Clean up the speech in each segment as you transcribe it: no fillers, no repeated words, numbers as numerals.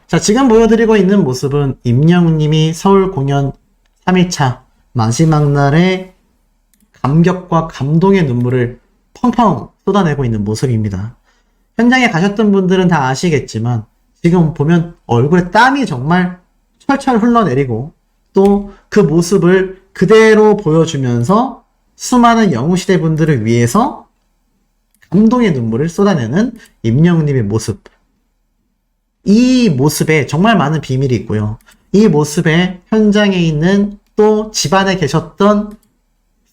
자, 지금 보여드리고 있는 모습은 임영웅님이 서울 공연 3일차 마지막 날에 감격과 감동의 눈물을 펑펑 쏟아내고 있는 모습입니다. 현장에 가셨던 분들은 다 아시겠지만 지금 보면 얼굴에 땀이 정말 철철 흘러내리고 또 그 모습을 그대로 보여주면서 수많은 영웅시대 분들을 위해서 감동의 눈물을 쏟아내는 임영웅님의 모습. 이 모습에 정말 많은 비밀이 있고요. 이 모습에 현장에 있는 또 집안에 계셨던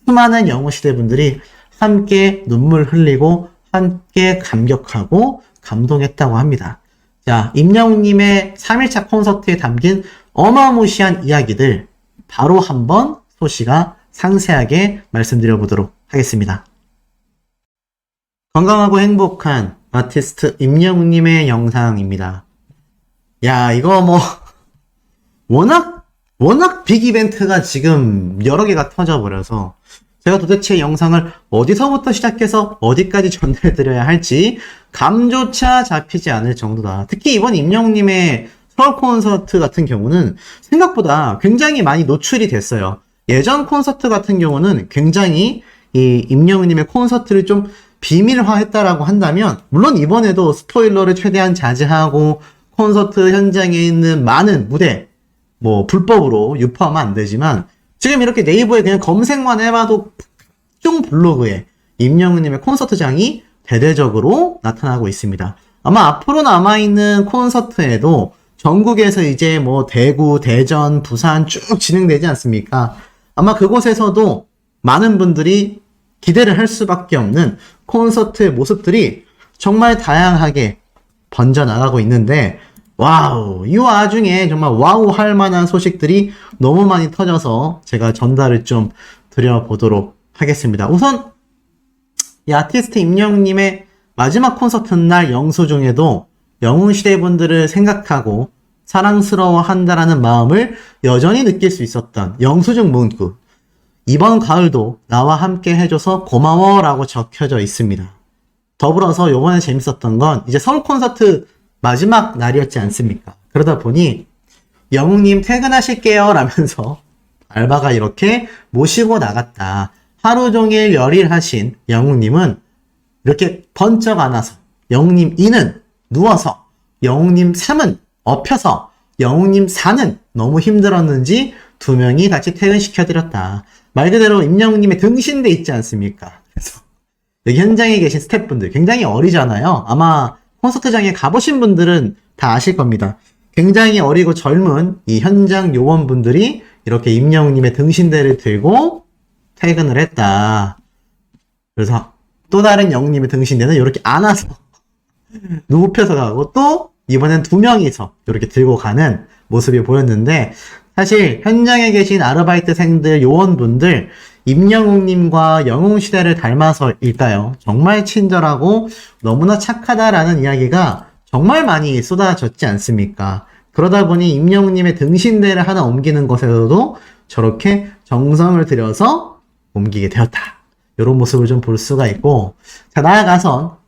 수많은 영웅시대 분들이 함께 눈물 흘리고 함께 감격하고 감동했다고 합니다. 자, 임영웅님의 3일차 콘서트에 담긴 어마무시한 이야기들 바로 한번 소시가 상세하게 말씀드려 보도록 하겠습니다. 건강하고 행복한 아티스트 임영웅님의 영상입니다. 야, 이거 뭐 워낙 빅 이벤트가 지금 여러 개가 터져버려서 제가 도대체 영상을 어디서부터 시작해서 어디까지 전달해드려야 할지 감조차 잡히지 않을 정도다. 특히 이번 임영웅님의 서울 콘서트 같은 경우는 생각보다 굉장히 많이 노출이 됐어요. 예전 콘서트 같은 경우는 굉장히 이 임영웅님의 콘서트를 좀 비밀화했다라고 한다면, 물론 이번에도 스포일러를 최대한 자제하고 콘서트 현장에 있는 많은 무대, 뭐 불법으로 유포하면 안 되지만 지금 이렇게 네이버에 그냥 검색만 해봐도 각종 블로그에 임영웅님의 콘서트장이 대대적으로 나타나고 있습니다. 아마 앞으로 남아있는 콘서트에도 전국에서 이제 뭐 대구, 대전, 부산 쭉 진행되지 않습니까? 아마 그곳에서도 많은 분들이 기대를 할 수밖에 없는 콘서트의 모습들이 정말 다양하게 번져나가고 있는데, 와우, 이 와중에 정말 와우 할 만한 소식들이 너무 많이 터져서 제가 전달을 좀 드려보도록 하겠습니다. 우선 이 아티스트 임영웅님의 마지막 콘서트 날 영수증에도 영웅시대 분들을 생각하고 사랑스러워한다라는 마음을 여전히 느낄 수 있었던 영수증 문구, 이번 가을도 나와 함께 해줘서 고마워라고 적혀져 있습니다. 더불어서 요번에 재밌었던 건 이제 서울 콘서트 마지막 날이었지 않습니까? 그러다 보니 영웅님 퇴근하실게요 라면서 알바가 이렇게 모시고 나갔다. 하루 종일 열일하신 영웅님은 이렇게 번쩍 안아서 영웅님 2는 누워서, 영웅님 3은 엎혀서, 영웅님 4는 너무 힘들었는지 두 명이 같이 퇴근시켜드렸다. 말 그대로 임영웅님의 등신대 있지 않습니까? 그래서 여기 현장에 계신 스태프분들 굉장히 어리잖아요. 아마 콘서트장에 가보신 분들은 다 아실 겁니다. 굉장히 어리고 젊은 이 현장 요원분들이 이렇게 임영웅님의 등신대를 들고 퇴근을 했다. 그래서 또 다른 영웅님의 등신대는 이렇게 안아서 눕혀서 가고, 또 이번엔 두 명이서 이렇게 들고 가는 모습이 보였는데, 사실 현장에 계신 아르바이트생들, 요원분들 임영웅님과 영웅시대를 닮아서일까요? 정말 친절하고 너무나 착하다라는 이야기가 정말 많이 쏟아졌지 않습니까? 그러다 보니 임영웅님의 등신대를 하나 옮기는 것에서도 저렇게 정성을 들여서 옮기게 되었다. 이런 모습을 좀 볼 수가 있고, 자, 나아가선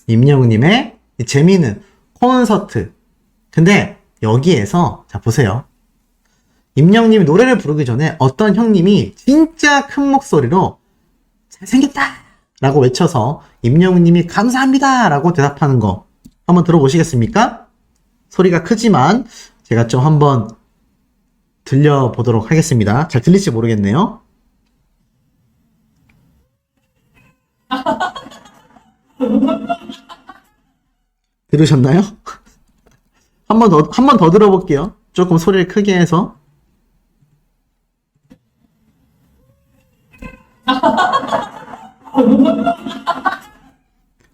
임영웅님의 재미있는 콘서트. 근데 여기에서 자 보세요. 임영웅님이 노래를 부르기 전에 어떤 형님이 진짜 큰 목소리로 잘생겼다 라고 외쳐서 임영웅님이 감사합니다 라고 대답하는 거 한번 들어보시겠습니까? 소리가 크지만 제가 좀 한번 들려보도록 하겠습니다. 잘 들릴지 모르겠네요. 들으셨나요? 한 번 더 들어볼게요. 조금 소리를 크게 해서.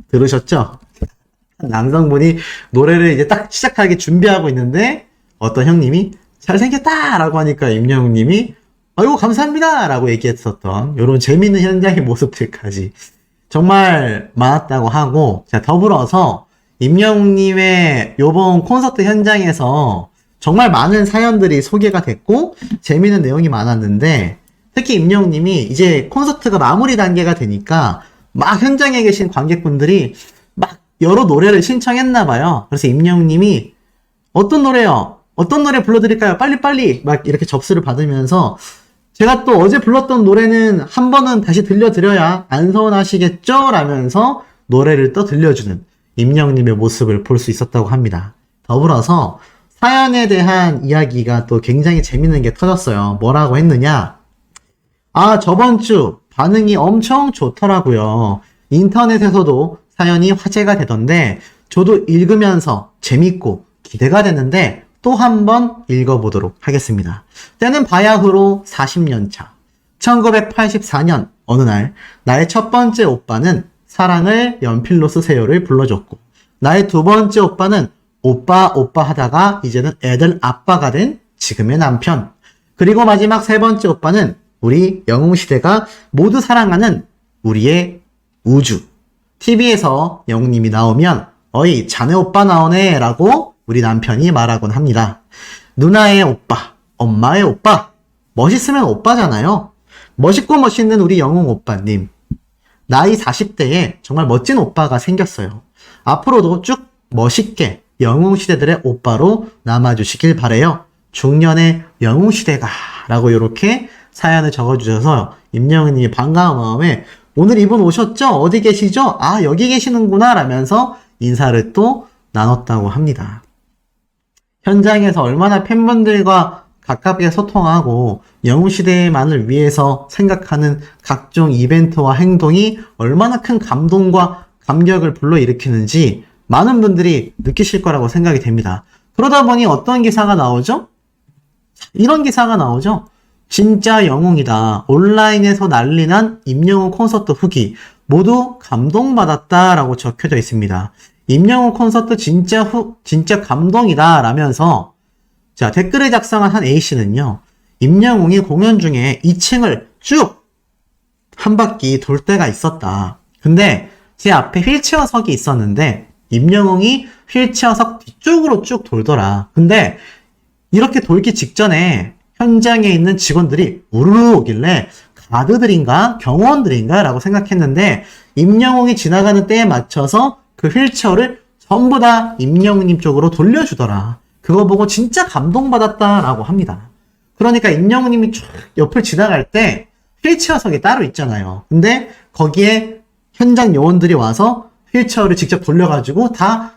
들으셨죠? 남성분이 노래를 이제 딱 시작하기 준비하고 있는데 어떤 형님이 잘생겼다 라고 하니까 임영웅님이 아이고 감사합니다 라고 얘기했었던 이런 재미있는 현장의 모습들까지 정말 많았다고 하고, 자, 더불어서 임영웅님의 요번 콘서트 현장에서 정말 많은 사연들이 소개가 됐고 재미있는 내용이 많았는데, 특히 임영웅님이 이제 콘서트가 마무리 단계가 되니까 막 현장에 계신 관객분들이 막 여러 노래를 신청했나봐요. 그래서 임영웅님이 어떤 노래요? 어떤 노래 불러드릴까요? 빨리빨리! 막 이렇게 접수를 받으면서 제가 또 어제 불렀던 노래는 한 번은 다시 들려드려야 안 서운하시겠죠? 라면서 노래를 또 들려주는 임영님의 모습을 볼 수 있었다고 합니다. 더불어서 사연에 대한 이야기가 또 굉장히 재밌는 게 터졌어요. 뭐라고 했느냐? 아, 저번 주 반응이 엄청 좋더라고요. 인터넷에서도 사연이 화제가 되던데 저도 읽으면서 재밌고 기대가 되는데 또 한 번 읽어보도록 하겠습니다. 때는 바야흐로 40년 차. 1984년 어느 날 나의 첫 번째 오빠는 사랑을 연필로 쓰세요를 불러줬고 나의 두 번째 오빠는 오빠 하다가 이제는 애들 아빠가 된 지금의 남편. 그리고 마지막 세 번째 오빠는 우리 영웅시대가 모두 사랑하는 우리의 우주. TV에서 영웅님이 나오면 어이 자네 오빠 나오네 라고 우리 남편이 말하곤 합니다. 누나의 오빠, 엄마의 오빠, 멋있으면 오빠잖아요. 멋있고 멋있는 우리 영웅 오빠님. 나이 40대에 정말 멋진 오빠가 생겼어요. 앞으로도 쭉 멋있게 영웅시대들의 오빠로 남아주시길 바래요. 중년의 영웅시대가 라고 이렇게 사연을 적어주셔서 임영은님이 반가운 마음에 오늘 이분 오셨죠? 어디 계시죠? 아 여기 계시는구나 라면서 인사를 또 나눴다고 합니다. 현장에서 얼마나 팬분들과 가깝게 소통하고 영웅시대만을 위해서 생각하는 각종 이벤트와 행동이 얼마나 큰 감동과 감격을 불러일으키는지 많은 분들이 느끼실 거라고 생각이 됩니다. 그러다 보니 어떤 기사가 나오죠? 이런 기사가 나오죠. 진짜 영웅이다. 온라인에서 난리난 임영웅 콘서트 후기 모두 감동받았다라고 적혀져 있습니다. 임영웅 콘서트 진짜 감동이다 라면서 자 댓글을 작성한 한 A씨는요. 임영웅이 공연 중에 2층을 쭉 한 바퀴 돌 때가 있었다. 근데 제 앞에 휠체어석이 있었는데 임영웅이 휠체어석 뒤쪽으로 쭉 돌더라. 근데 이렇게 돌기 직전에 현장에 있는 직원들이 우르르 오길래 가드들인가 경호원들인가 라고 생각했는데 임영웅이 지나가는 때에 맞춰서 그 휠체어를 전부 다 임영웅님 쪽으로 돌려주더라. 그거 보고 진짜 감동받았다라고 합니다. 그러니까 임영웅님이 쫙 옆을 지나갈 때 휠체어석이 따로 있잖아요. 근데 거기에 현장 요원들이 와서 휠체어를 직접 돌려가지고 다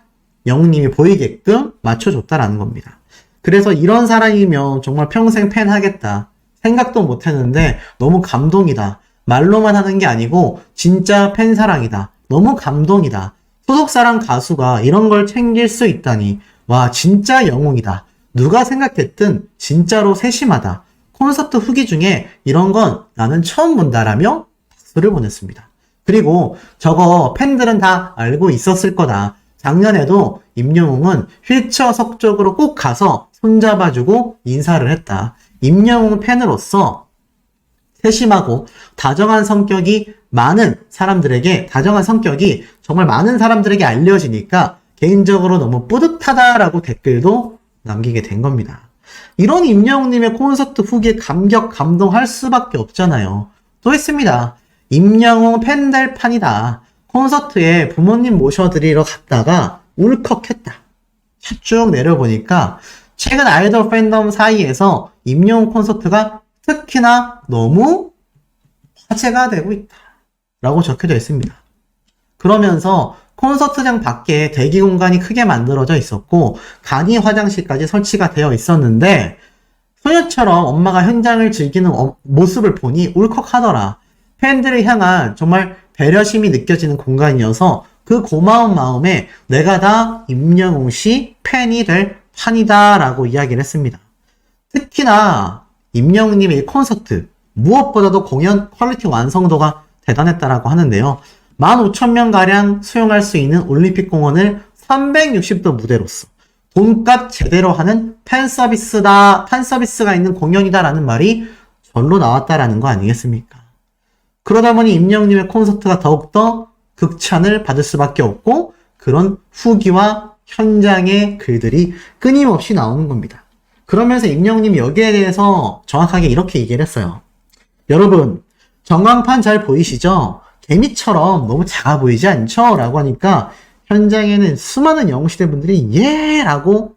영웅님이 보이게끔 맞춰줬다라는 겁니다. 그래서 이런 사람이면 정말 평생 팬 하겠다. 생각도 못했는데 너무 감동이다. 말로만 하는 게 아니고 진짜 팬 사랑이다. 너무 감동이다. 소속사랑 가수가 이런 걸 챙길 수 있다니. 와 진짜 영웅이다. 누가 생각했든 진짜로 세심하다. 콘서트 후기 중에 이런 건 나는 처음 본다라며 박수를 보냈습니다. 그리고 저거 팬들은 다 알고 있었을 거다. 작년에도 임영웅은 휠체어석 쪽으로 꼭 가서 손잡아주고 인사를 했다. 임영웅 팬으로서 세심하고 다정한 성격이 정말 많은 사람들에게 알려지니까 개인적으로 너무 뿌듯하다라고 댓글도 남기게 된 겁니다. 이런 임영웅님의 콘서트 후기에 감동할 수밖에 없잖아요. 또 했습니다. 임영웅 팬들 판이다. 콘서트에 부모님 모셔드리러 갔다가 울컥했다. 쭉 내려보니까 최근 아이돌 팬덤 사이에서 임영웅 콘서트가 특히나 너무 화제가 되고 있다. 라고 적혀져 있습니다. 그러면서 콘서트장 밖에 대기 공간이 크게 만들어져 있었고 간이 화장실까지 설치가 되어 있었는데 소녀처럼 엄마가 현장을 즐기는 모습을 보니 울컥하더라. 팬들을 향한 정말 배려심이 느껴지는 공간이어서 그 고마운 마음에 내가 다 임영웅 씨 팬이 될 판이다 라고 이야기를 했습니다. 특히나 임영웅님의 이 콘서트 무엇보다도 공연 퀄리티 완성도가 대단했다라고 하는데요. 15,000명가량 수용할 수 있는 올림픽 공원을 360도 무대로서 돈값 제대로 하는 팬서비스가 있는 공연이다라는 말이 절로 나왔다라는 거 아니겠습니까? 그러다 보니 임영웅님의 콘서트가 더욱더 극찬을 받을 수밖에 없고 그런 후기와 현장의 글들이 끊임없이 나오는 겁니다. 그러면서 임영웅님이 여기에 대해서 정확하게 이렇게 얘기를 했어요. 여러분, 전광판 잘 보이시죠? 개미처럼 너무 작아 보이지 않죠? 라고 하니까 현장에는 수많은 영웅시대 분들이 예! 라고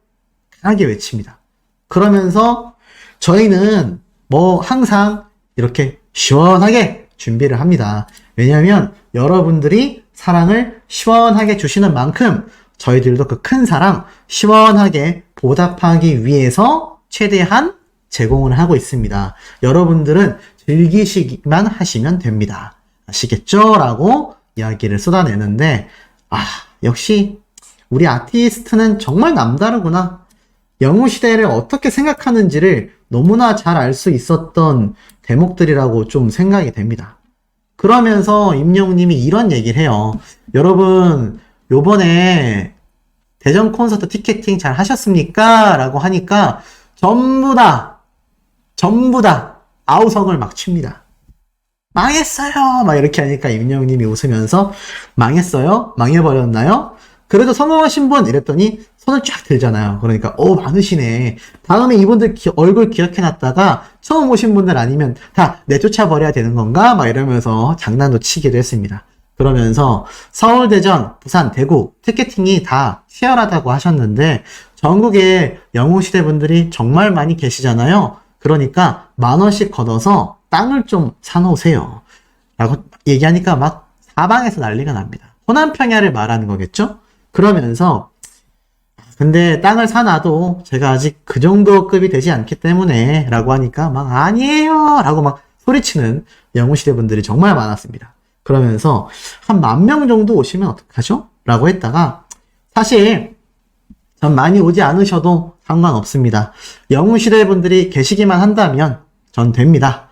강하게 외칩니다. 그러면서 저희는 뭐 항상 이렇게 시원하게 준비를 합니다. 왜냐하면 여러분들이 사랑을 시원하게 주시는 만큼 저희들도 그 큰 사랑 시원하게 보답하기 위해서 최대한 제공을 하고 있습니다. 여러분들은 즐기시기만 하시면 됩니다. 아시겠죠? 라고 이야기를 쏟아내는데 역시 우리 아티스트는 정말 남다르구나. 영웅시대를 어떻게 생각하는지를 너무나 잘 알 수 있었던 대목들이라고 좀 생각이 됩니다. 그러면서 임영웅님이 이런 얘기를 해요. 여러분 요번에 대전 콘서트 티켓팅 잘 하셨습니까? 라고 하니까 전부 다 아우성을 막 칩니다. 망했어요! 막 이렇게 하니까 임영웅님이 웃으면서 망했어요? 망해버렸나요? 그래도 성공하신 분? 이랬더니 손을 쫙 들잖아요. 그러니까 많으시네. 다음에 이분들 얼굴 기억해놨다가 처음 오신 분들 아니면 다 내쫓아버려야 되는 건가? 막 이러면서 장난도 치기도 했습니다. 그러면서 서울, 대전, 부산, 대구 티켓팅이 다 치열하다고 하셨는데 전국에 영웅시대 분들이 정말 많이 계시잖아요. 그러니까 10,000원씩 걷어서 땅을 좀 사놓으세요. 라고 얘기하니까 막 사방에서 난리가 납니다. 호남평야를 말하는 거겠죠? 그러면서 근데 땅을 사놔도 제가 아직 그 정도 급이 되지 않기 때문에 라고 하니까 막 아니에요 라고 막 소리치는 영웅시대 분들이 정말 많았습니다. 그러면서 한 10,000명 정도 오시면 어떡하죠? 라고 했다가 사실 전 많이 오지 않으셔도 상관없습니다. 영웅시대 분들이 계시기만 한다면 전 됩니다.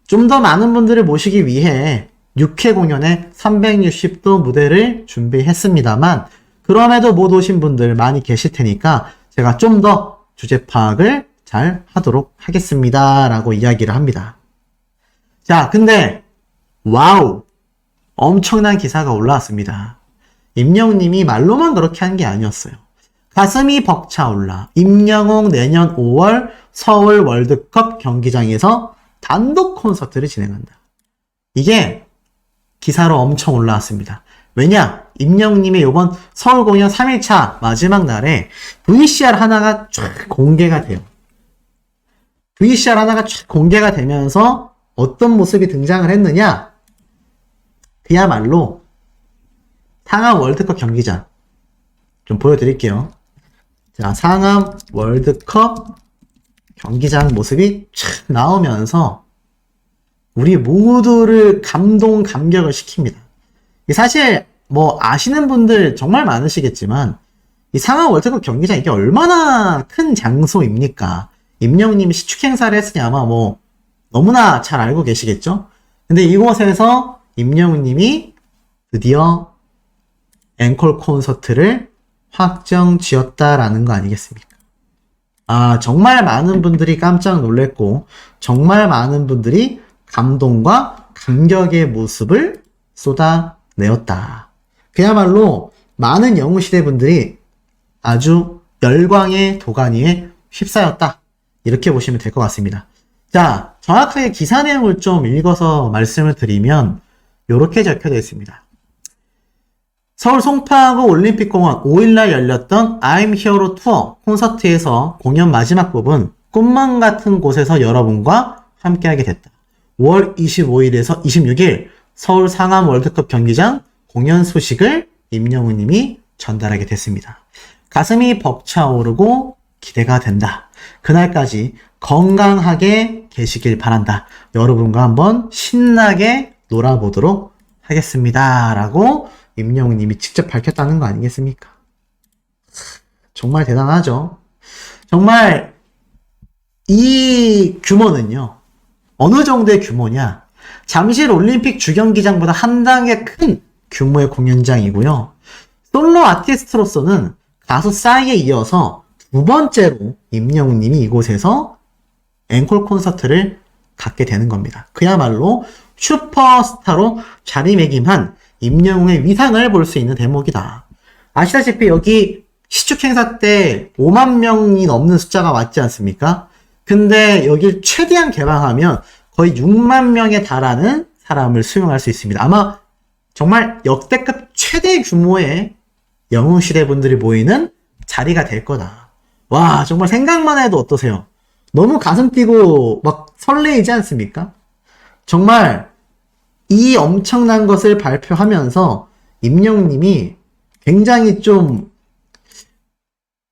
좀 더 많은 분들을 모시기 위해 6회 공연에 360도 무대를 준비했습니다만 그럼에도 못 오신 분들 많이 계실 테니까 제가 좀 더 주제 파악을 잘 하도록 하겠습니다. 라고 이야기를 합니다. 자, 근데 와우! 엄청난 기사가 올라왔습니다. 임영웅님이 말로만 그렇게 한 게 아니었어요. 가슴이 벅차올라 임영웅 내년 5월 서울 월드컵 경기장에서 단독 콘서트를 진행한다. 이게 기사로 엄청 올라왔습니다. 왜냐? 임영웅님의 이번 서울 공연 3일차 마지막 날에 VCR 하나가 쫙 공개가 돼요. VCR 하나가 쫙 공개가 되면서 어떤 모습이 등장을 했느냐? 그야말로 상암 월드컵 경기장 좀 보여드릴게요. 자, 상암 월드컵 경기장 모습이 촥 나오면서 우리 모두를 감동을 시킵니다. 사실 뭐 아시는 분들 정말 많으시겠지만 이 상암 월드컵 경기장 이게 얼마나 큰 장소입니까? 임영웅님이 시축 행사를 했으니 아마 뭐 너무나 잘 알고 계시겠죠? 근데 이곳에서 임영웅님이 드디어 앵콜 콘서트를 확정 지었다라는 거 아니겠습니까? 정말 많은 분들이 깜짝 놀랐고 정말 많은 분들이 감동과 감격의 모습을 쏟아내었다. 그야말로 많은 영웅시대 분들이 아주 열광의 도가니에 휩싸였다. 이렇게 보시면 될 것 같습니다. 자, 정확하게 기사 내용을 좀 읽어서 말씀을 드리면 이렇게 적혀져 있습니다. 서울 송파구 올림픽공원 5일날 열렸던 I'm Hero 투어 콘서트에서 공연 마지막 부분 꿈만 같은 곳에서 여러분과 함께하게 됐다. 5월 25일에서 26일 서울 상암 월드컵 경기장 공연 소식을 임영웅님이 전달하게 됐습니다. 가슴이 벅차오르고 기대가 된다. 그날까지 건강하게 계시길 바란다. 여러분과 한번 신나게 놀아보도록 하겠습니다. 라고 임영웅님이 직접 밝혔다는 거 아니겠습니까? 정말 대단하죠. 정말 이 규모는요. 어느 정도의 규모냐? 잠실 올림픽 주경기장보다 한 단계 큰 규모의 공연장이고요. 솔로 아티스트로서는 가수 싸이에 이어서 두 번째로 임영웅님이 이곳에서 앵콜 콘서트를 갖게 되는 겁니다. 그야말로 슈퍼스타로 자리매김한 임영웅의 위상을 볼 수 있는 대목이다. 아시다시피 여기 시축 행사 때 5만 명이 넘는 숫자가 왔지 않습니까? 근데 여길 최대한 개방하면 거의 6만 명에 달하는 사람을 수용할 수 있습니다. 아마 정말 역대급 최대 규모의 영웅시대 분들이 모이는 자리가 될 거다. 와, 정말 생각만 해도 어떠세요? 너무 가슴 뛰고 막 설레이지 않습니까? 정말 이 엄청난 것을 발표하면서 임영웅님이 굉장히 좀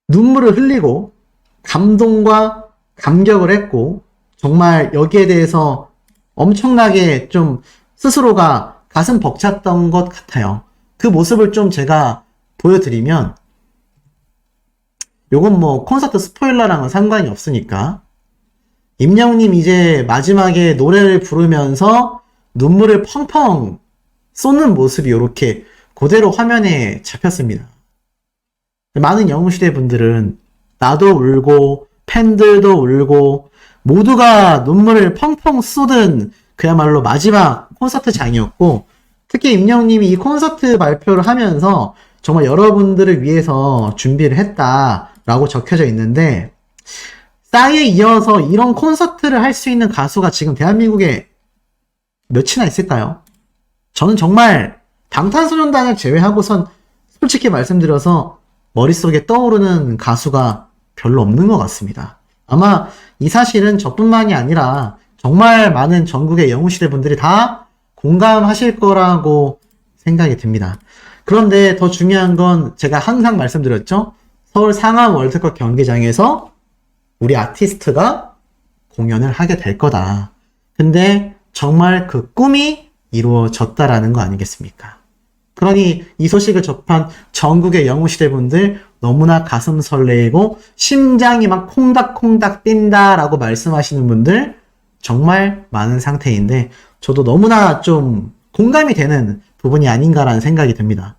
눈물을 흘리고 감동과 감격을 했고 정말 여기에 대해서 엄청나게 좀 스스로가 가슴 벅찼던 것 같아요. 그 모습을 좀 제가 보여드리면 요건 뭐 콘서트 스포일러랑은 상관이 없으니까 임영웅님 이제 마지막에 노래를 부르면서 눈물을 펑펑 쏟는 모습이 이렇게 그대로 화면에 잡혔습니다. 많은 영웅시대 분들은 나도 울고 팬들도 울고 모두가 눈물을 펑펑 쏟은 그야말로 마지막 콘서트장이었고 특히 임영웅님이 이 콘서트 발표를 하면서 정말 여러분들을 위해서 준비를 했다라고 적혀져 있는데 싸이에 이어서 이런 콘서트를 할 수 있는 가수가 지금 대한민국에 몇이나 있을까요? 저는 정말 방탄소년단을 제외하고선 솔직히 말씀드려서 머릿속에 떠오르는 가수가 별로 없는 것 같습니다. 아마 이 사실은 저뿐만이 아니라 정말 많은 전국의 영웅시대 분들이 다 공감하실 거라고 생각이 듭니다. 그런데 더 중요한 건 제가 항상 말씀드렸죠? 서울 상암 월드컵 경기장에서 우리 아티스트가 공연을 하게 될 거다. 근데 정말 그 꿈이 이루어졌다라는 거 아니겠습니까? 그러니 이 소식을 접한 전국의 영웅시대 분들 너무나 가슴 설레이고 심장이 막 콩닥콩닥 뛴다라고 말씀하시는 분들 정말 많은 상태인데 저도 너무나 좀 공감이 되는 부분이 아닌가라는 생각이 듭니다.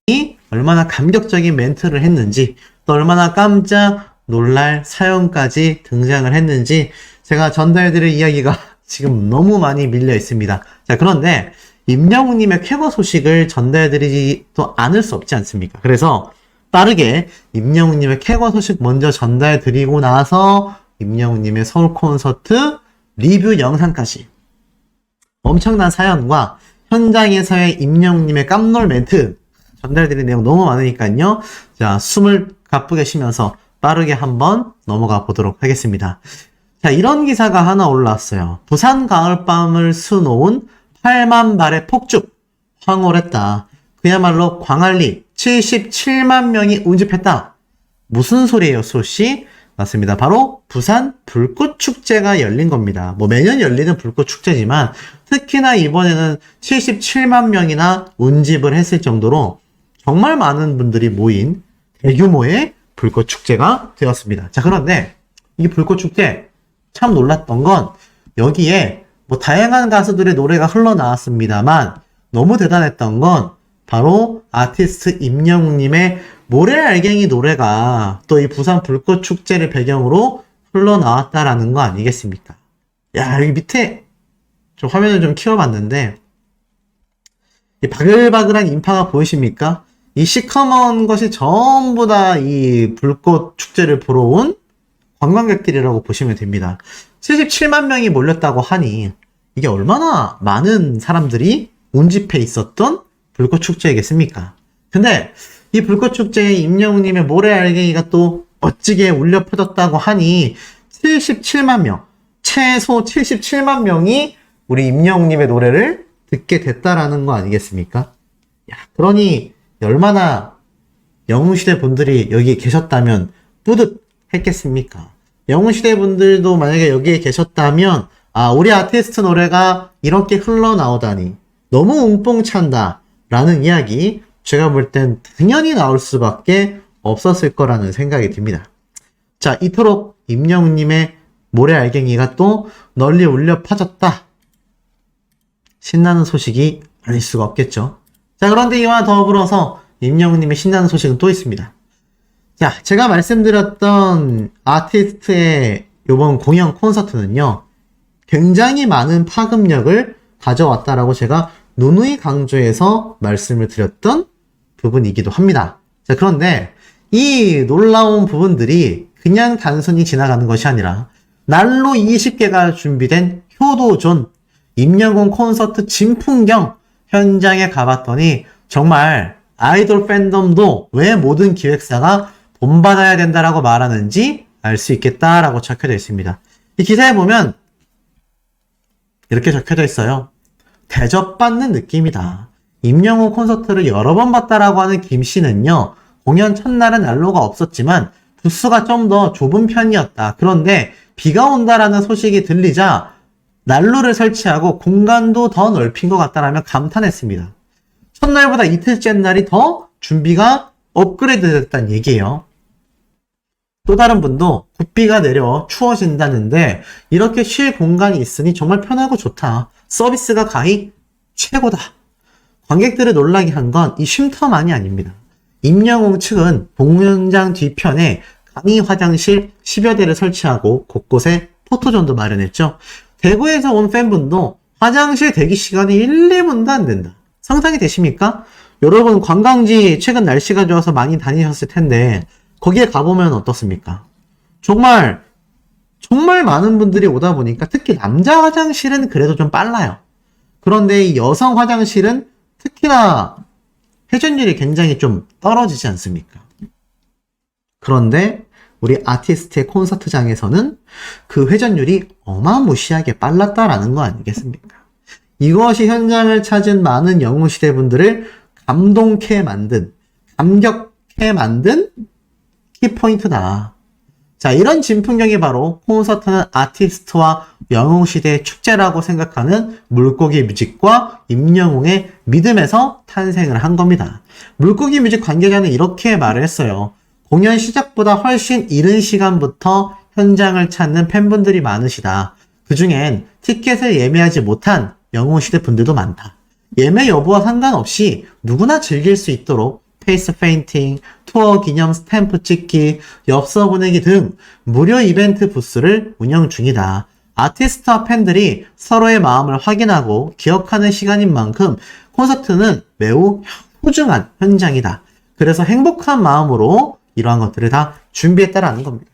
이 얼마나 감격적인 멘트를 했는지 또 얼마나 깜짝 놀랄 사연까지 등장을 했는지 제가 전달드릴 이야기가 지금 너무 많이 밀려 있습니다. 자, 그런데 임영웅님의 쾌거 소식을 전달드리지도 않을 수 없지 않습니까? 그래서 빠르게 임영웅님의 쾌거 소식 먼저 전달드리고 나서 임영웅님의 서울 콘서트 리뷰 영상까지 엄청난 사연과 현장에서의 임영웅님의 깜놀 멘트 전달드릴 내용 너무 많으니까요. 자, 숨을 가쁘게 쉬면서 빠르게 한번 넘어가 보도록 하겠습니다. 자, 이런 기사가 하나 올라왔어요. 부산 가을밤을 수놓은 8만 발의 폭죽 황홀했다. 그야말로 광안리 77만 명이 운집했다. 무슨 소리예요, 소씨? 맞습니다. 바로 부산 불꽃축제가 열린 겁니다. 뭐 매년 열리는 불꽃축제지만 특히나 이번에는 77만 명이나 운집을 했을 정도로 정말 많은 분들이 모인 대규모의 불꽃축제가 되었습니다. 자, 그런데 이 불꽃축제 참 놀랐던 건 여기에 뭐 다양한 가수들의 노래가 흘러나왔습니다만 너무 대단했던 건 바로 아티스트 임영웅님의 모래알갱이 노래가 또 이 부산 불꽃축제를 배경으로 흘러나왔다라는 거 아니겠습니까? 야, 여기 밑에 좀 화면을 좀 키워봤는데 이 바글바글한 인파가 보이십니까? 이 시커먼 것이 전부 다 이 불꽃축제를 보러 온 관광객들이라고 보시면 됩니다. 77만 명이 몰렸다고 하니 이게 얼마나 많은 사람들이 운집해 있었던 불꽃축제이겠습니까? 근데 이 불꽃축제에 임영웅님의 모래알갱이가 또 멋지게 울려 퍼졌다고 하니 77만 명, 최소 77만 명이 우리 임영웅님의 노래를 듣게 됐다라는 거 아니겠습니까? 야, 그러니 얼마나 영웅시대 분들이 여기 계셨다면 뿌듯했겠습니까? 영웅시대 분들도 만약에 여기에 계셨다면 아, 우리 아티스트 노래가 이렇게 흘러나오다니 너무 웅뽕찬다 라는 이야기 제가 볼 땐 당연히 나올 수밖에 없었을 거라는 생각이 듭니다. 자, 이토록 임영웅님의 모래알갱이가 또 널리 울려 퍼졌다. 신나는 소식이 아닐 수가 없겠죠. 자, 그런데 이와 더불어서 임영웅님의 신나는 소식은 또 있습니다. 자, 제가 말씀드렸던 아티스트의 이번 공연 콘서트는요, 굉장히 많은 파급력을 가져왔다라고 제가 누누이 강조해서 말씀을 드렸던 부분이기도 합니다. 자, 그런데 이 놀라운 부분들이 그냥 단순히 지나가는 것이 아니라 날로 20개가 준비된 효도존, 임영웅 콘서트 진풍경 현장에 가봤더니 정말 아이돌 팬덤도 왜 모든 기획사가 본받아야 된다라고 말하는지 알 수 있겠다라고 적혀져 있습니다. 이 기사에 보면 이렇게 적혀져 있어요. 대접받는 느낌이다. 임영웅 콘서트를 여러 번 봤다라고 하는 김 씨는요, 공연 첫날은 난로가 없었지만 부스가 좀 더 좁은 편이었다. 그런데 비가 온다라는 소식이 들리자 난로를 설치하고 공간도 더 넓힌 것 같다라며 감탄했습니다. 첫날보다 이틀째 날이 더 준비가 업그레이드 됐다는 얘기예요. 또 다른 분도 굿비가 내려 추워진다는데 이렇게 쉴 공간이 있으니 정말 편하고 좋다. 서비스가 가히 최고다. 관객들을 놀라게 한 건 이 쉼터만이 아닙니다. 임영웅 측은 공연장 뒤편에 강의 화장실 10여 대를 설치하고 곳곳에 포토존도 마련했죠. 대구에서 온 팬분도 화장실 대기 시간이 1, 2분도 안 된다. 상상이 되십니까? 여러분 관광지 최근 날씨가 좋아서 많이 다니셨을 텐데 거기에 가보면 어떻습니까? 정말 많은 분들이 오다 보니까 특히 남자 화장실은 그래도 좀 빨라요. 그런데 이 여성 화장실은 특히나 회전율이 굉장히 좀 떨어지지 않습니까? 그런데 우리 아티스트의 콘서트장에서는 그 회전율이 어마무시하게 빨랐다라는 거 아니겠습니까? 이것이 현장을 찾은 많은 영웅시대 분들을 감동케 만든, 감격케 만든 키포인트다. 자, 이런 진풍경이 바로 콘서트는 아티스트와 영웅시대의 축제라고 생각하는 물고기 뮤직과 임영웅의 믿음에서 탄생을 한 겁니다. 물고기 뮤직 관계자는 이렇게 말을 했어요. 공연 시작보다 훨씬 이른 시간부터 현장을 찾는 팬분들이 많으시다. 그중엔 티켓을 예매하지 못한 영웅시대 분들도 많다. 예매 여부와 상관없이 누구나 즐길 수 있도록 페이스 페인팅, 투어 기념 스탬프 찍기, 엽서 보내기 등 무료 이벤트 부스를 운영 중이다. 아티스트와 팬들이 서로의 마음을 확인하고 기억하는 시간인 만큼 콘서트는 매우 소중한 현장이다. 그래서 행복한 마음으로 이러한 것들을 다 준비했다라는 겁니다.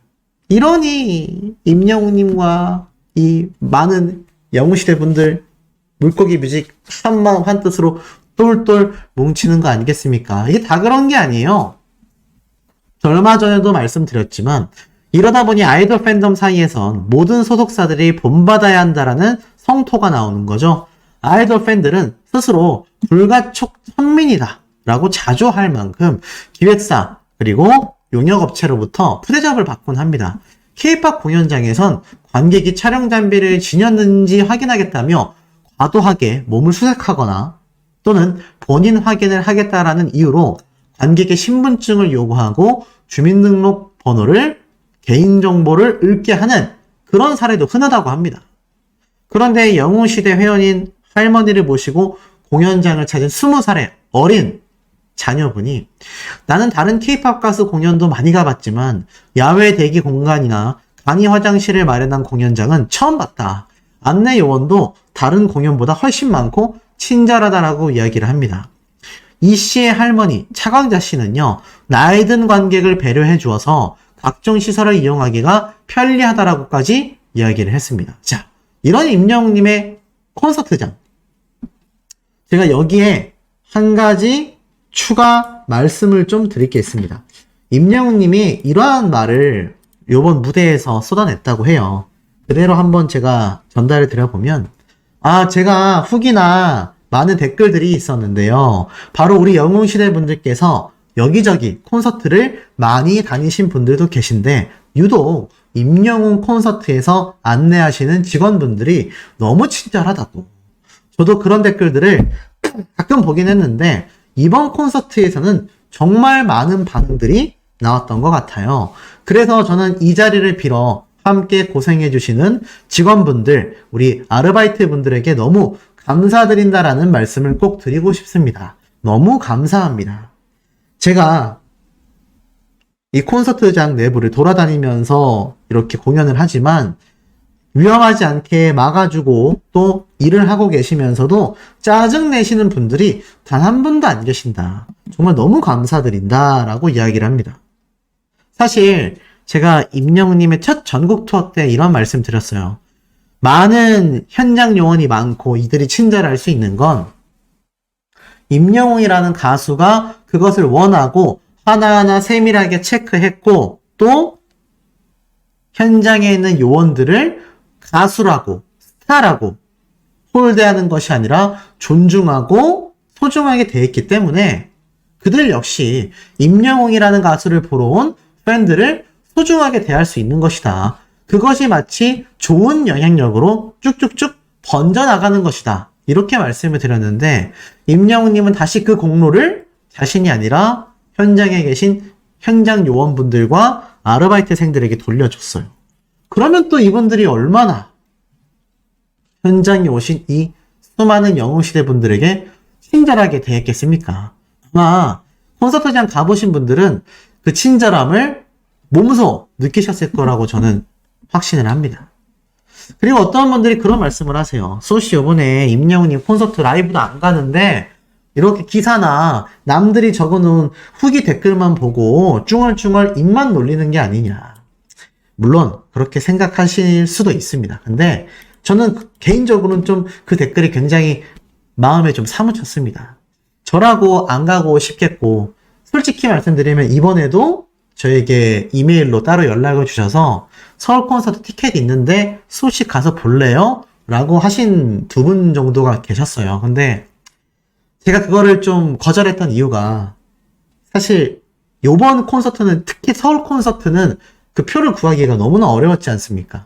이러니 임영웅님과 이 많은 영웅시대 분들 물고기 뮤직 한마음 한뜻으로 똘똘 뭉치는 거 아니겠습니까? 이게 다 그런 게 아니에요. 저 얼마 전에도 말씀드렸지만 이러다 보니 아이돌 팬덤 사이에선 모든 소속사들이 본받아야 한다라는 성토가 나오는 거죠. 아이돌 팬들은 스스로 불가촉 선민이다 라고 자조할 만큼 기획사 그리고 용역업체로부터 푸대접을 받곤 합니다. K-POP 공연장에선 관객이 촬영 장비를 지녔는지 확인하겠다며 과도하게 몸을 수색하거나 또는 본인 확인을 하겠다라는 이유로 관객의 신분증을 요구하고 주민등록 번호를 개인정보를 읽게 하는 그런 사례도 흔하다고 합니다. 그런데 영웅시대 회원인 할머니를 모시고 공연장을 찾은 20살의 어린 자녀분이 나는 다른 K-POP 가수 공연도 많이 가봤지만 야외 대기 공간이나 강의 화장실을 마련한 공연장은 처음 봤다. 안내 요원도 다른 공연보다 훨씬 많고 친절하다라고 이야기를 합니다. 이 씨의 할머니 차광자 씨는요, 나이 든 관객을 배려해 주어서 각종 시설을 이용하기가 편리하다라고까지 이야기를 했습니다. 자, 이런 임영웅님의 콘서트장. 제가 여기에 한 가지 추가 말씀을 좀 드릴 게 있습니다. 임영웅님이 이러한 말을 이번 무대에서 쏟아냈다고 해요. 그대로 한번 제가 전달을 드려보면, 제가 후기나 많은 댓글들이 있었는데요. 바로 우리 영웅시대 분들께서 여기저기 콘서트를 많이 다니신 분들도 계신데 유독 임영웅 콘서트에서 안내하시는 직원분들이 너무 친절하다고. 저도 그런 댓글들을 가끔 보긴 했는데 이번 콘서트에서는 정말 많은 반응들이 나왔던 것 같아요. 그래서 저는 이 자리를 빌어 함께 고생해주시는 직원분들, 우리 아르바이트 분들에게 너무 감사드린다라는 말씀을 꼭 드리고 싶습니다. 너무 감사합니다. 제가 이 콘서트장 내부를 돌아다니면서 이렇게 공연을 하지만 위험하지 않게 막아주고 또 일을 하고 계시면서도 짜증내시는 분들이 단 한 분도 안 계신다. 정말 너무 감사드린다라고 이야기를 합니다. 사실 제가 임영웅님의 첫 전국 투어 때 이런 말씀 드렸어요. 많은 현장 요원이 많고 이들이 친절할 수 있는 건 임영웅이라는 가수가 그것을 원하고 하나하나 세밀하게 체크했고, 또 현장에 있는 요원들을 가수라고, 스타라고 홀대하는 것이 아니라 존중하고 소중하게 대했기 때문에 그들 역시 임영웅이라는 가수를 보러 온 팬들을 소중하게 대할 수 있는 것이다. 그것이 마치 좋은 영향력으로 쭉쭉쭉 번져나가는 것이다. 이렇게 말씀을 드렸는데 임영웅님은 다시 그 공로를 자신이 아니라 현장에 계신 현장 요원분들과 아르바이트생들에게 돌려줬어요. 그러면 또 이분들이 얼마나 현장에 오신 이 수많은 영웅시대 분들에게 친절하게 대했겠습니까? 아마 콘서트장 가보신 분들은 그 친절함을 몸소 느끼셨을 거라고 저는 확신을 합니다. 그리고 어떤 분들이 그런 말씀을 하세요. 소시 요번에 임영웅님 콘서트 라이브도 안 가는데 이렇게 기사나 남들이 적어놓은 후기 댓글만 보고 쭝얼쭝얼 입만 놀리는 게 아니냐. 물론 그렇게 생각하실 수도 있습니다. 근데 저는 개인적으로는 좀 그 댓글이 굉장히 마음에 좀 사무쳤습니다. 저라고 안 가고 싶겠고, 솔직히 말씀드리면 이번에도 저에게 이메일로 따로 연락을 주셔서 서울 콘서트 티켓이 있는데 소식 가서 볼래요? 라고 하신 두 분 정도가 계셨어요. 근데 제가 그거를 좀 거절했던 이유가 사실 요번 콘서트는 특히 서울 콘서트는 그 표를 구하기가 너무나 어려웠지 않습니까?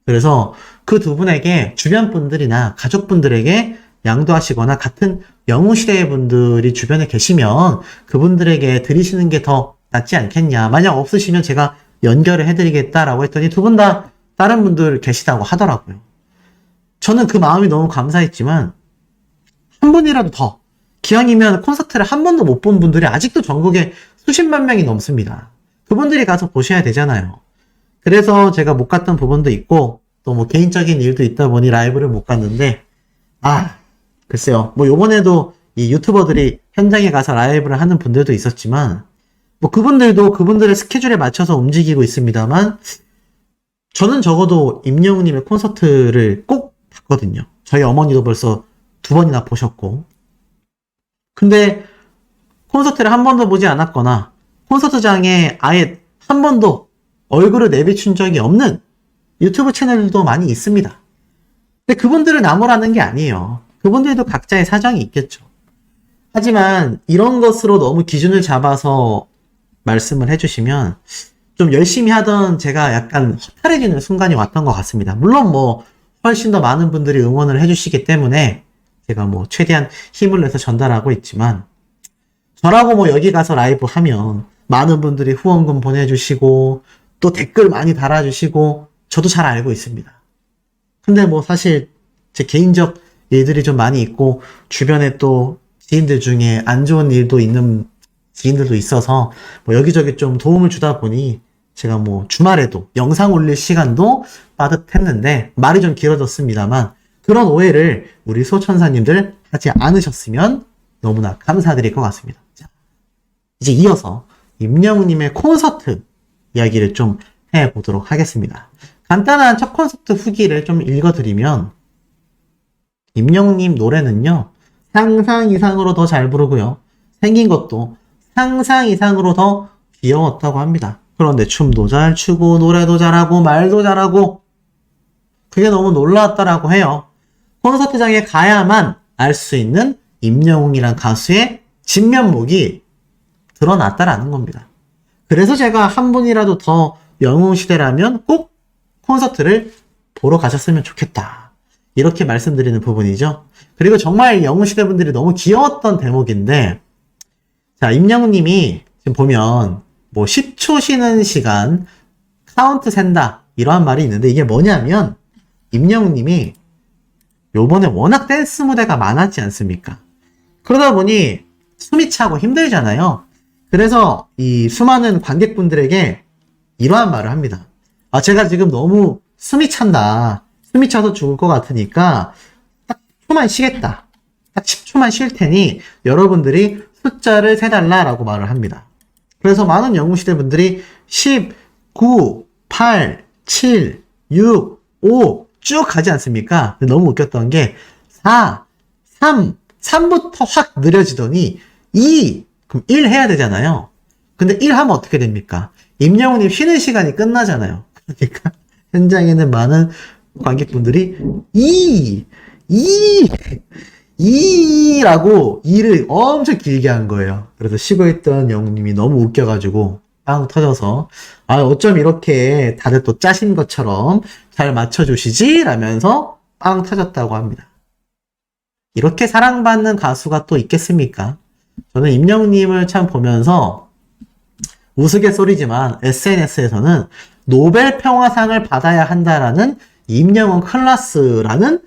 그래서 그 두 분에게 주변 분들이나 가족분들에게 양도하시거나 같은 영웅시대 분들이 주변에 계시면 그분들에게 드리시는 게 더 낫지 않겠냐. 만약 없으시면 제가 연결을 해드리겠다라고 했더니 두 분 다 다른 분들 계시다고 하더라고요. 저는 그 마음이 너무 감사했지만 한 분이라도 더 기왕이면 콘서트를 한 번도 못 본 분들이 아직도 전국에 수십만 명이 넘습니다. 그분들이 가서 보셔야 되잖아요. 그래서 제가 못 갔던 부분도 있고 또 뭐 개인적인 일도 있다 보니 라이브를 못 갔는데 글쎄요. 뭐 요번에도 이 유튜버들이 현장에 가서 라이브를 하는 분들도 있었지만 뭐 그분들도 그분들의 스케줄에 맞춰서 움직이고 있습니다만 저는 적어도 임영웅님의 콘서트를 꼭 봤거든요. 저희 어머니도 벌써 2번이나 보셨고 근데 콘서트를 한 번도 보지 않았거나 콘서트장에 아예 한 번도 얼굴을 내비춘 적이 없는 유튜브 채널들도 많이 있습니다. 근데 그분들을 나무라는 게 아니에요. 그분들도 각자의 사정이 있겠죠. 하지만 이런 것으로 너무 기준을 잡아서 말씀을 해주시면 좀 열심히 하던 제가 약간 허탈해지는 순간이 왔던 것 같습니다. 물론 뭐 훨씬 더 많은 분들이 응원을 해주시기 때문에 제가 뭐 최대한 힘을 내서 전달하고 있지만 저라고 뭐 여기 가서 라이브 하면 많은 분들이 후원금 보내주시고 또 댓글 많이 달아주시고 저도 잘 알고 있습니다. 근데 뭐 사실 제 개인적 일들이 좀 많이 있고 주변에 또 지인들 중에 안 좋은 일도 있는 지인들도 있어서 뭐 여기저기 좀 도움을 주다 보니 제가 뭐 주말에도 영상 올릴 시간도 빠듯했는데 말이 좀 길어졌습니다만 그런 오해를 우리 소천사님들 하지 않으셨으면 너무나 감사드릴 것 같습니다. 자, 이제 이어서 임영웅님의 콘서트 이야기를 좀 해보도록 하겠습니다. 간단한 첫 콘서트 후기를 좀 읽어드리면 임영웅님 노래는요 상상 이상으로 더 잘 부르고요 생긴 것도 상상 이상으로 더 귀여웠다고 합니다. 그런데 춤도 잘 추고 노래도 잘하고 말도 잘하고 그게 너무 놀라웠다라고 해요. 콘서트장에 가야만 알 수 있는 임영웅이란 가수의 진면목이 드러났다라는 겁니다. 그래서 제가 한 분이라도 더 영웅시대라면 꼭 콘서트를 보러 가셨으면 좋겠다. 이렇게 말씀드리는 부분이죠. 그리고 정말 영웅시대 분들이 너무 귀여웠던 대목인데 자, 임영웅님이 지금 보면 뭐 10초 쉬는 시간 카운트 센다 이러한 말이 있는데 이게 뭐냐면 임영웅님이 요번에 워낙 댄스 무대가 많았지 않습니까? 그러다 보니 숨이 차고 힘들잖아요. 그래서 이 수많은 관객분들에게 이러한 말을 합니다. 제가 지금 너무 숨이 찬다. 숨이 차서 죽을 것 같으니까 딱 10초만 쉬겠다. 딱 10초만 쉴 테니 여러분들이 숫자를 세달라라고 말을 합니다. 그래서 많은 영웅시대 분들이 10, 9, 8, 7, 6, 5 쭉 가지 않습니까? 너무 웃겼던 게 4, 3, 3부터 확 느려지더니 2, 그럼 1 해야 되잖아요. 근데 1 하면 어떻게 됩니까? 임영웅님 쉬는 시간이 끝나잖아요. 그러니까 현장에는 많은 관객분들이 이라고 이를 엄청 길게 한 거예요. 그래서 쉬고 있던 영웅님이 너무 웃겨가지고 빵 터져서 어쩜 이렇게 다들 또 짜신 것처럼 잘 맞춰주시지? 라면서 빵 터졌다고 합니다. 이렇게 사랑받는 가수가 또 있겠습니까? 저는 임영웅님을 참 보면서 우스갯소리지만 SNS에서는 노벨 평화상을 받아야 한다라는 임영웅 클래스라는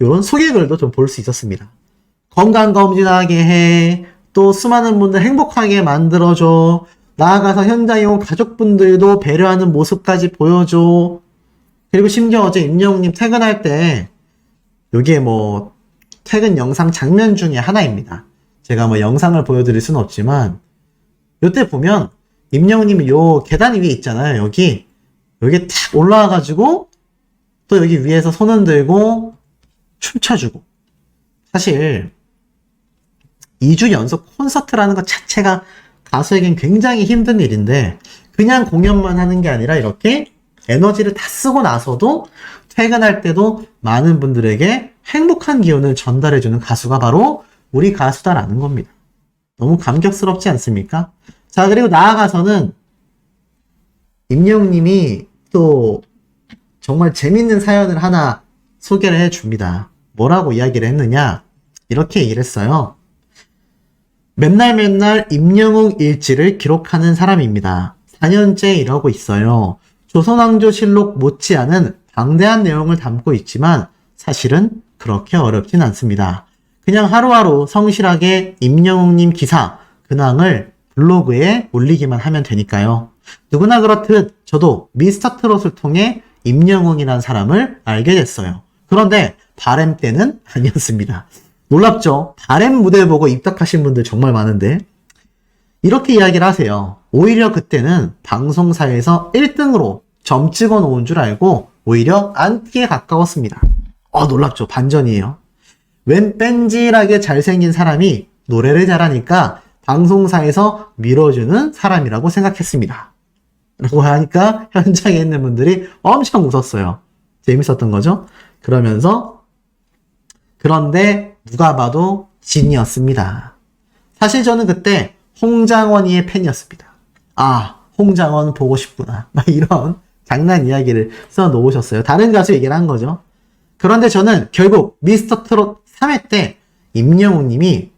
이런 소개글도 좀 볼 수 있었습니다. 건강검진하게 해, 또 수많은 분들 행복하게 만들어줘, 나아가서 현장에 온 가족분들도 배려하는 모습까지 보여줘. 그리고 심지어 어제 임영웅님 퇴근할 때 요게 뭐 퇴근 영상 장면 중에 하나입니다. 제가 뭐 영상을 보여드릴 수는 없지만 요때 보면 임영웅님이 요 계단 위에 있잖아요. 여기 탁 올라와가지고 또 여기 위에서 손 흔들고 춤춰주고. 사실 2주 연속 콘서트라는 것 자체가 가수에겐 굉장히 힘든 일인데 그냥 공연만 하는 게 아니라 이렇게 에너지를 다 쓰고 나서도 퇴근할 때도 많은 분들에게 행복한 기운을 전달해주는 가수가 바로 우리 가수다라는 겁니다. 너무 감격스럽지 않습니까? 자, 그리고 나아가서는 임영웅님이 또 정말 재밌는 사연을 하나 소개를 해줍니다. 뭐라고 이야기를 했느냐? 이렇게 얘기를 했어요. 맨날 임영웅 일지를 기록하는 사람입니다. 4년째 일하고 있어요. 조선왕조실록 못지않은 방대한 내용을 담고 있지만 사실은 그렇게 어렵진 않습니다. 그냥 하루하루 성실하게 임영웅님 기사, 근황을 블로그에 올리기만 하면 되니까요. 누구나 그렇듯 저도 미스터트롯을 통해 임영웅이라는 사람을 알게 됐어요. 그런데 바램 때는 아니었습니다. 놀랍죠? 바램 무대 보고 입덕하신 분들 정말 많은데 이렇게 이야기를 하세요. 오히려 그때는 방송사에서 1등으로 점 찍어 놓은 줄 알고 오히려 안티에 가까웠습니다. 놀랍죠? 반전이에요. 웬 뺀질하게 잘생긴 사람이 노래를 잘하니까 방송사에서 밀어주는 사람이라고 생각했습니다. 라고 하니까 현장에 있는 분들이 엄청 웃었어요. 재밌었던 거죠? 그러면서 그런데 누가 봐도 진이었습니다. 사실 저는 그때 홍장원이의 팬이었습니다. 홍장원 보고 싶구나. 막 이런 장난 이야기를 써놓으셨어요. 다른 가수 얘기를 한 거죠. 그런데 저는 결국 미스터트롯 3회 때 임영웅님이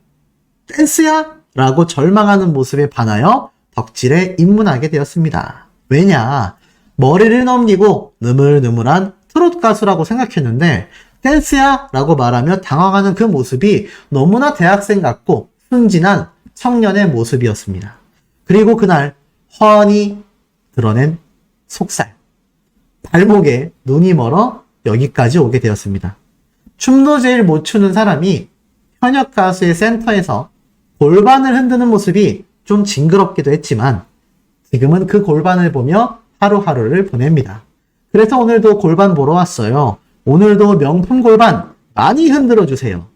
댄스야? 라고 절망하는 모습에 반하여 덕질에 입문하게 되었습니다. 왜냐? 머리를 넘기고 느물느물한 트롯 가수라고 생각했는데 댄스야? 라고 말하며 당황하는 그 모습이 너무나 대학생 같고 순진한 청년의 모습이었습니다. 그리고 그날 훤히 드러낸 속살. 발목에 눈이 멀어 여기까지 오게 되었습니다. 춤도 제일 못 추는 사람이 현역 가수의 센터에서 골반을 흔드는 모습이 좀 징그럽기도 했지만 지금은 그 골반을 보며 하루하루를 보냅니다. 그래서 오늘도 골반 보러 왔어요. 오늘도 명품 골반 많이 흔들어 주세요.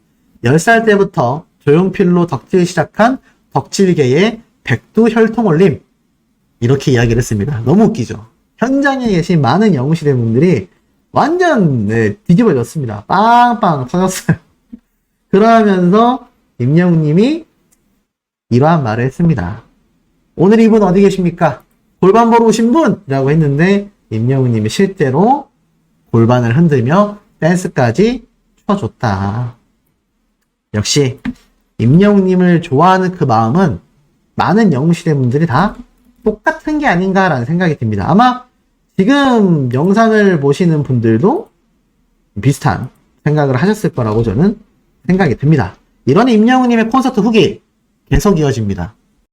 10살 때부터 조용필로 덕질 시작한 덕질계의 백두혈통올림 이렇게 이야기를 했습니다. 너무 웃기죠? 현장에 계신 많은 영웅시대 분들이 완전 뒤집어졌습니다. 빵빵 터졌어요. 그러면서 임영웅님이 이러한 말을 했습니다. 오늘 이분 어디 계십니까? 골반 보러 오신 분! 라고 했는데 임영웅님이 실제로 골반을 흔들며 댄스까지 춰줬다. 역시 임영웅님을 좋아하는 그 마음은 많은 영웅시대 분들이 다 똑같은 게 아닌가라는 생각이 듭니다. 아마 지금 영상을 보시는 분들도 비슷한 생각을 하셨을 거라고 저는 생각이 듭니다. 이런 임영웅님의 콘서트 후기 계속 이어집니다.